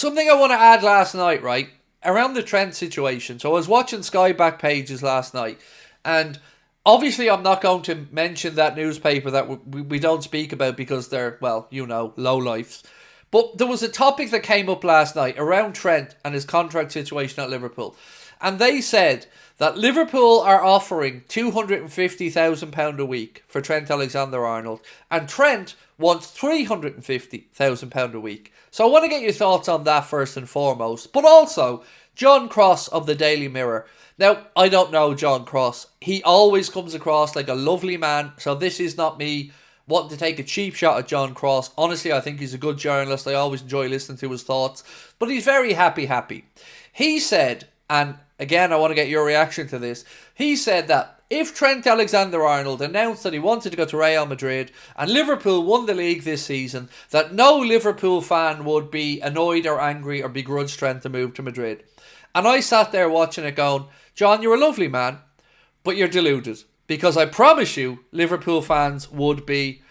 something I want to add last night, right? Around the Trent situation. So I was watching Sky back pages last night, and obviously I'm not going to mention that newspaper that we don't speak about because they're, well, you know, lowlifes. But there was a topic that came up last night around Trent and his contract situation at Liverpool. And they said that Liverpool are offering £250,000 a week for Trent Alexander-Arnold, and Trent wants £350,000 a week. So I want to get your thoughts on that first and foremost. But also, John Cross of the Daily Mirror. Now, I don't know John Cross. He always comes across like a lovely man, so this is not me wanting to take a cheap shot at John Cross. Honestly, I think he's a good journalist. I always enjoy listening to his thoughts. But he's very happy. He said, and again, I want to get your reaction to this. He said that if Trent Alexander-Arnold announced that he wanted to go to Real Madrid and Liverpool won the league this season, that no Liverpool fan would be annoyed or angry or begrudge Trent to move to Madrid. And I sat there watching it going, John, you're a lovely man, but you're deluded. Because I promise you, Liverpool fans would be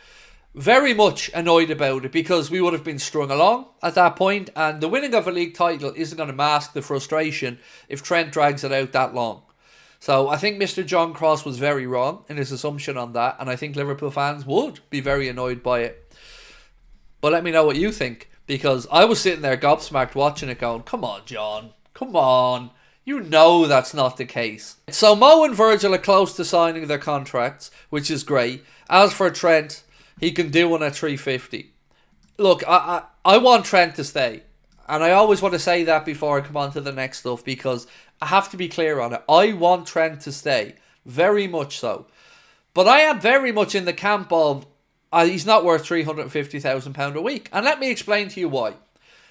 very much annoyed about it, because we would have been strung along at that point, and the winning of a league title isn't going to mask the frustration if Trent drags it out that long. So I think Mr. John Cross was very wrong in his assumption on that, and I think Liverpool fans would be very annoyed by it. But let me know what you think, because I was sitting there gobsmacked watching it going, come on, John, come on. You know that's not the case. So Mo and Virgil are close to signing their contracts, which is great. As for Trent, he can do one at 350. Look, I want Trent to stay. And I always want to say that before I come on to the next stuff, because I have to be clear on it. I want Trent to stay. Very much so. But I am very much in the camp of he's not worth £350,000 a week. And let me explain to you why.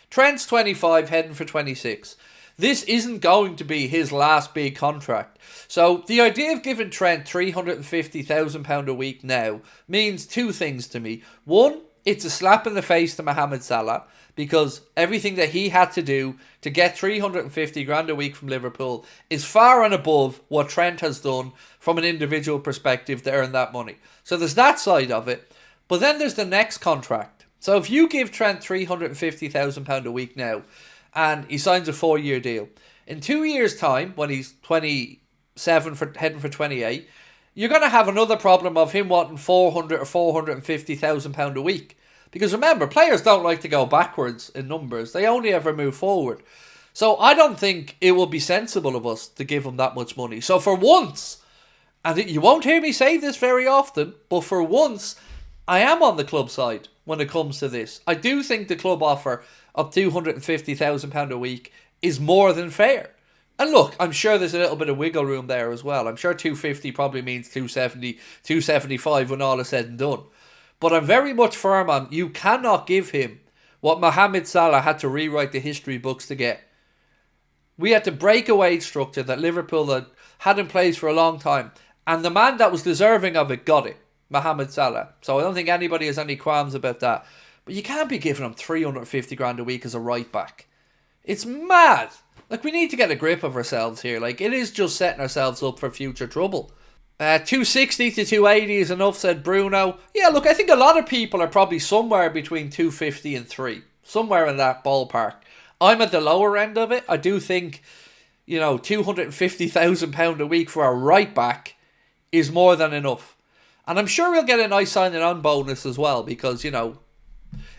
Trent's 25, heading for 26. This isn't going to be his last big contract. So the idea of giving Trent £350,000 a week now means two things to me. One, it's a slap in the face to Mohamed Salah, because everything that he had to do to get 350 grand a week from Liverpool is far and above what Trent has done from an individual perspective to earn that money. So there's that side of it. But then there's the next contract. So if you give Trent £350,000 a week now, and he signs a 4-year deal, in 2 years' time, when he's 27, heading for 28, you're going to have another problem of him wanting £400,000 or £450,000 a week. Because remember, players don't like to go backwards in numbers. They only ever move forward. So I don't think it would be sensible of us to give him that much money. So for once, and you won't hear me say this very often, but for once, I am on the club side when it comes to this. I do think the club offer of £250,000 a week is more than fair. And look, I'm sure there's a little bit of wiggle room there as well. I'm sure 250 probably means 270, 275 when all is said and done. But I'm very much firm on you cannot give him what Mohamed Salah had to rewrite the history books to get. We had to break a wage structure that Liverpool had in place for a long time. And the man that was deserving of it got it, Mohamed Salah. So I don't think anybody has any qualms about that. But you can't be giving him 350 grand a week as a right back. It's mad. Like, we need to get a grip of ourselves here. Like, it is just setting ourselves up for future trouble. 260 to 280 is enough, said Bruno. Yeah, look, I think a lot of people are probably somewhere between 250 and 3. Somewhere in that ballpark. I'm at the lower end of it. I do think, you know, £250,000 a week for a right back is more than enough. And I'm sure he'll get a nice signing on bonus as well, because, you know,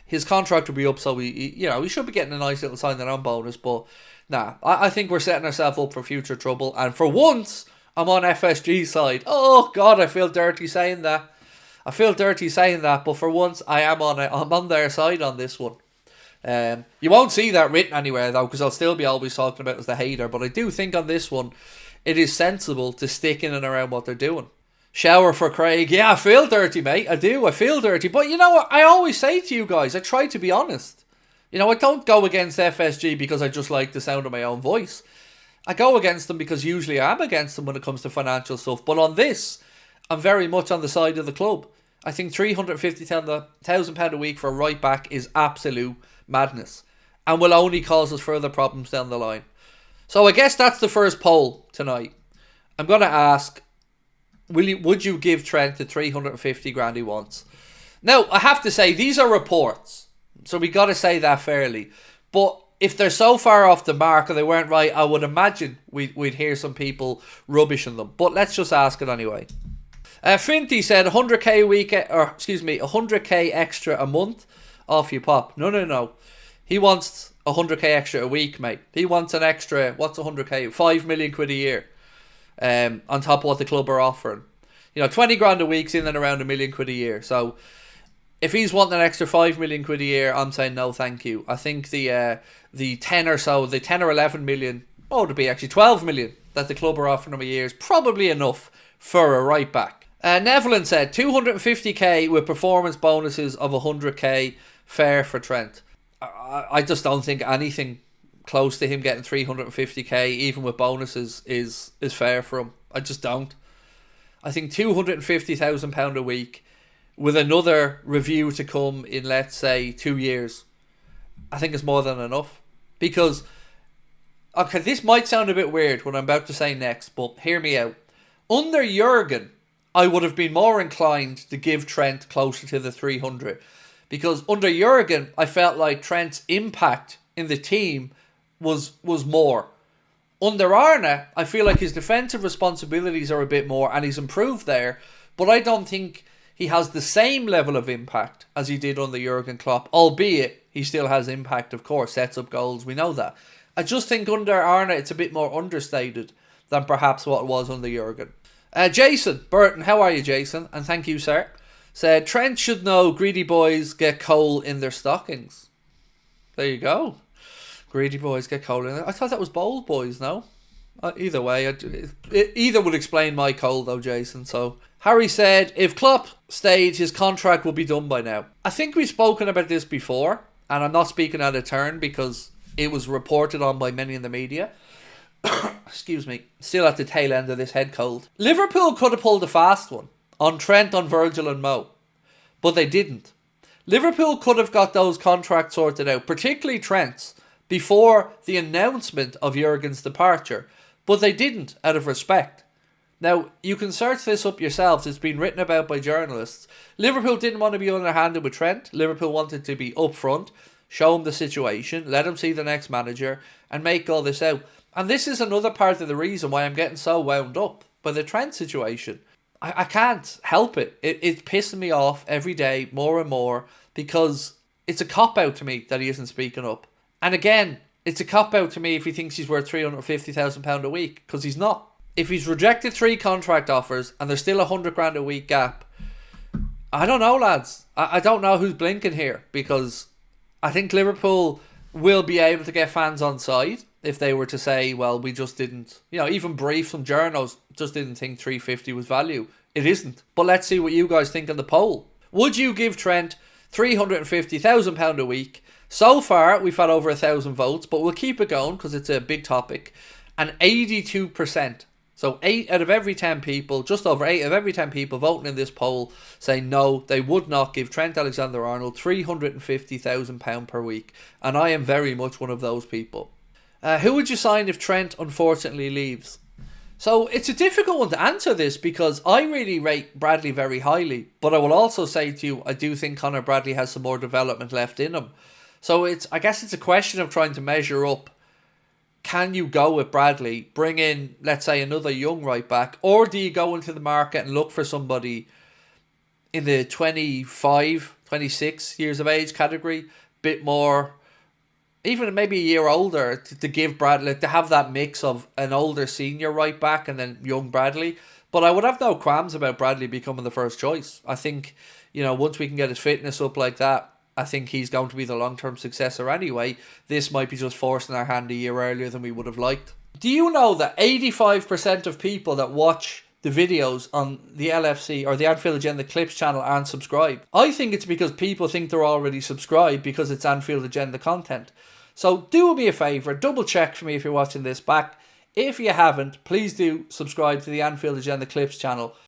his contract will be up, so he should be getting a nice little signing on bonus. But nah, I think we're setting ourselves up for future trouble. And for once, I'm on FSG's side. Oh God, I feel dirty saying that. But for once, I am on it. I'm on their side on this one. You won't see that written anywhere though, because I'll still be always talking about it as the hater. But I do think on this one, it is sensible to stick in and around what they're doing. Shower for Craig. Yeah, I feel dirty, mate. I do. I feel dirty. But you know what? I always say to you guys, I try to be honest. You know, I don't go against FSG because I just like the sound of my own voice. I go against them because usually I am against them when it comes to financial stuff. But on this, I'm very much on the side of the club. I think £350,000 a week for a right back is absolute madness. And will only cause us further problems down the line. So I guess that's the first poll tonight. I'm going to ask, would you give Trent the 350 grand he wants? Now, I have to say, these are reports. So we got to say that fairly. But if they're so far off the mark or they weren't right, I would imagine we'd hear some people rubbishing them. But let's just ask it anyway. Finty said 100k a week, or excuse me, 100k extra a month. Off you pop. No. He wants 100k extra a week, mate. He wants an extra, what's 100k? 5 million quid a year. On top of what the club are offering. 20 grand a week's in and around $1 million quid a year. So if he's wanting an extra 5 million quid a year, I'm saying no, thank you. I think the 10 or 11 million, oh, to be actually 12 million that the club are offering him a year is probably enough for a right back. Nevlin said 250k with performance bonuses of 100k, fair for Trent. I just don't think anything close to him getting 350k, even with bonuses, is fair for him. I just don't. I think £250,000 a week with another review to come in, let's say, 2 years, I think is more than enough. Because, okay, this might sound a bit weird what I'm about to say next, but hear me out. Under Jurgen, I would have been more inclined to give Trent closer to the 300. Because under Jurgen, I felt like Trent's impact in the team was more. Under Arne, I feel like his defensive responsibilities are a bit more and he's improved there. But I don't think he has the same level of impact as he did under Jurgen Klopp. Albeit, he still has impact, of course, sets up goals, we know that. I just think under Arne, it's a bit more understated than perhaps what it was under Jurgen. Jason Burton, how are you, Jason? And thank you, sir. Said, Trent should know greedy boys get coal in their stockings. There you go. Greedy boys get coal in there. I thought that was bold boys, no? Either way, either would explain my coal though, Jason. So Harry said, if Klopp stayed, his contract will be done by now. I think we've spoken about this before, and I'm not speaking out of turn because it was reported on by many in the media. Excuse me, still at the tail end of this head cold. Liverpool could have pulled a fast one on Trent, on Virgil and Mo, but they didn't. Liverpool could have got those contracts sorted out, particularly Trent's, before the announcement of Jurgen's departure, but they didn't, out of respect. Now, you can search this up yourselves, it's been written about by journalists. Liverpool didn't want to be underhanded with Trent. Liverpool wanted to be upfront, show him the situation, let him see the next manager, and make all this out. And this is another part of the reason why I'm getting so wound up by the Trent situation. I can't help it. It's pissing me off every day more and more because it's a cop-out to me that he isn't speaking up. And again, it's a cop-out to me if he thinks he's worth £350,000 a week, because he's not. If he's rejected 3 contract offers and there's still £100,000 a week gap, I don't know, lads. I don't know who's blinking here, because I think Liverpool will be able to get fans on side if they were to say, well, we just didn't, even brief some journos, just didn't think 350 was value. It isn't. But let's see what you guys think on the poll. Would you give Trent £350,000 a week? So far, we've had over 1,000 votes, but we'll keep it going because it's a big topic. And 82%, so 8 out of every 10 people, just over 8 of every 10 people voting in this poll say no, they would not give Trent Alexander-Arnold £350,000 per week. And I am very much one of those people. Who would you sign if Trent unfortunately leaves? So it's a difficult one to answer this because I really rate Bradley very highly. But I will also say to you, I do think Conor Bradley has some more development left in him. So I guess it's a question of trying to measure up. Can you go with Bradley, bring in, let's say, another young right back, or do you go into the market and look for somebody in the 25, 26 years of age category, bit more, even maybe a year older, to give Bradley, to have that mix of an older senior right back and then young Bradley. But I would have no qualms about Bradley becoming the first choice. I think, once we can get his fitness up like that, I think he's going to be the long-term successor anyway. This might be just forcing our hand a year earlier than we would have liked. Do you know that 85% of people that watch the videos on the LFC or the Anfield Agenda Clips channel aren't subscribed? I think it's because people think they're already subscribed because it's Anfield Agenda content. So do me a favour, double check for me if you're watching this back. If you haven't, please do subscribe to the Anfield Agenda Clips channel.